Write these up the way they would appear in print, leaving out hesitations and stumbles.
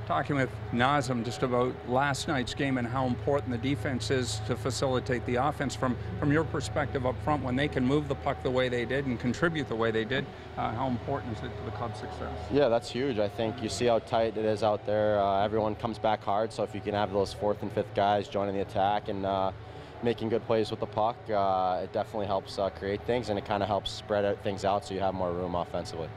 talking with Nazem just about last night's game and how important the defense is to facilitate the offense. From your perspective up front, when they can move the puck the way they did and contribute the way they did, how important is it to the club's success? Yeah, that's huge. I think you see how tight it is out there. Everyone comes back hard, so if you can have those fourth and fifth guys joining the attack and making good plays with the puck, it definitely helps create things, and it kind of helps spread things out so you have more room offensively.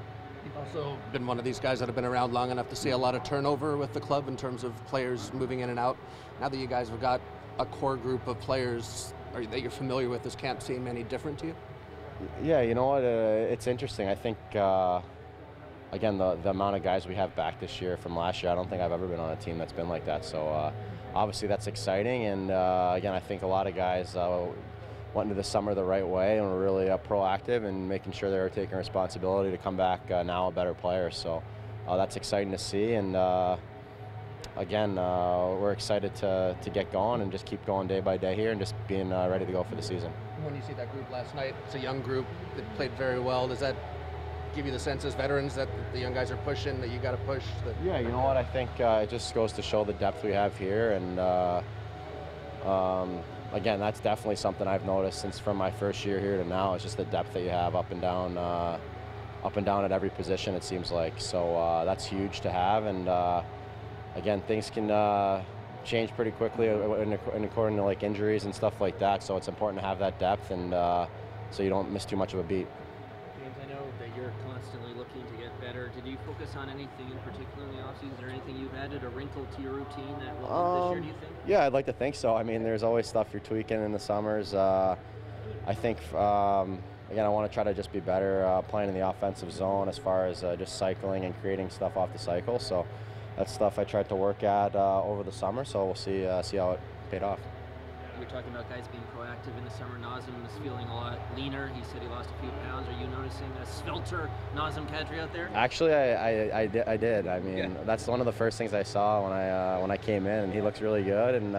You've also been one of these guys that have been around long enough to see a lot of turnover with the club in terms of players moving in and out. Now that you guys have got a core group of players that you're familiar with, this camp seem any different to you? Yeah, you know what, it's interesting. I think, again, the amount of guys we have back this year from last year, I don't think I've ever been on a team that's been like that. So obviously that's exciting, and again, I think a lot of guys went into the summer the right way and were really proactive and making sure they were taking responsibility to come back now a better player. So that's exciting to see, and again, we're excited to get going and just keep going day by day here and just being ready to go for the season. When you see that group last night, it's a young group that played very well. Does that give you the sense as veterans that the young guys are pushing, that you got to push? Yeah, you know what, I think it just goes to show the depth we have here, and again, that's definitely something I've noticed since from my first year here to now. It's just the depth that you have up and down at every position, it seems like. So that's huge to have, and again, things can change pretty quickly in according to like injuries and stuff like that. So it's important to have that depth, and so you don't miss too much of a beat. James, I know that you're constantly looking to get better. Did you focus on anything in particular in the offseason? Is there anything you've added, a wrinkle to your routine that will help this year, do you think? Yeah, I'd like to think so. I mean, there's always stuff you're tweaking in the summers. I think, again, I want to try to just be better playing in the offensive zone as far as just cycling and creating stuff off the cycle. So that's stuff I tried to work at over the summer, so we'll see how it paid off. You're talking about guys being proactive in the summer. Nazem is feeling a lot leaner. He said he lost a few pounds. Are you noticing a swelter Nazem Kadri out there? Actually, I did. I mean, yeah. That's one of the first things I saw when I came in, and he looks really good. And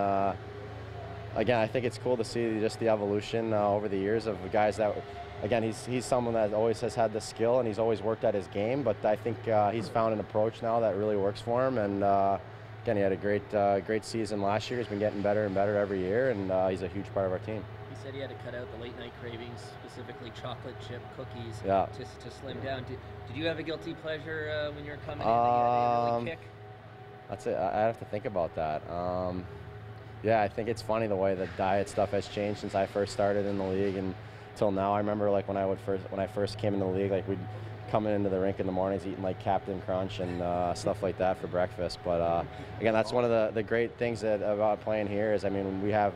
again, I think it's cool to see just the evolution over the years of the guys that. Again, he's someone that always has had the skill, and he's always worked at his game. But I think he's found an approach now that really works for him. And again, he had a great season last year. He's been getting better and better every year, and he's a huge part of our team. He said he had to cut out the late night cravings, specifically chocolate chip cookies, yeah, to slim down. Did you have a guilty pleasure when you were coming in that you had an early kick? That's it. I have to think about that. Yeah, I think it's funny the way the diet stuff has changed since I first started in the league and till now. I remember like when I first came into the league, like we'd coming into the rink in the mornings eating like Captain Crunch and stuff like that for breakfast. But again, that's one of the great things about playing here is, I mean, we have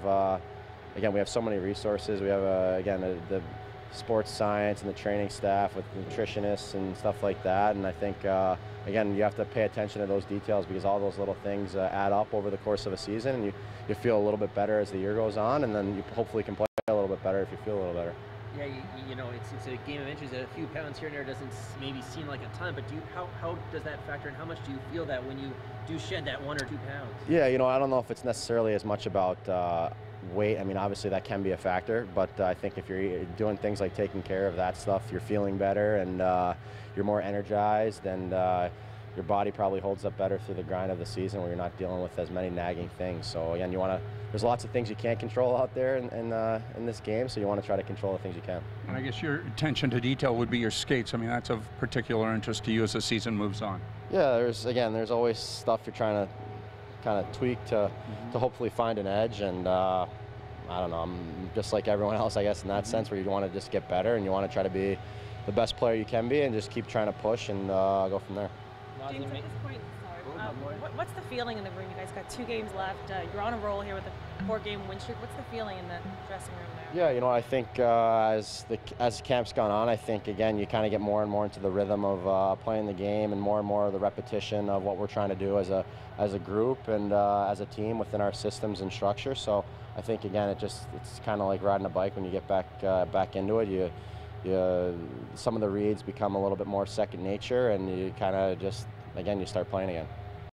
again, we have so many resources. We have again the sports science and the training staff with nutritionists and stuff like that. And I think again, you have to pay attention to those details because all those little things add up over the course of a season, and you feel a little bit better as the year goes on, and then you hopefully can play a little bit better if you feel a little better. Yeah, you know, it's a game of inches. A few pounds here and there doesn't maybe seem like a ton, but how does that factor in? How much do you feel that when you do shed that 1 or 2 pounds? Yeah, you know, I don't know if it's necessarily as much about weight. I mean, obviously that can be a factor, but I think if you're doing things like taking care of that stuff, you're feeling better and you're more energized, and your body probably holds up better through the grind of the season where you're not dealing with as many nagging things. So again, there's lots of things you can't control out there in this game, so you want to try to control the things you can. And I guess your attention to detail would be your skates. I mean, that's of particular interest to you as the season moves on. Yeah, there's always stuff you're trying to kind of tweak to hopefully find an edge, and I don't know, I'm just like everyone else, I guess, in that sense, where you want to just get better and you want to try to be the best player you can be and just keep trying to push and go from there. James, at this point, what's the feeling in the room? You guys got 2 games left. You're on a roll here with a 4-game win streak. What's the feeling in the dressing room there? Yeah, you know, I think as camp's gone on, I think, again, you kind of get more and more into the rhythm of playing the game and more of the repetition of what we're trying to do as a group and as a team within our systems and structure. So I think, again, it's kind of like riding a bike. When you get back into it, some of the reads become a little bit more second nature, and you kind of just, again, you start playing again.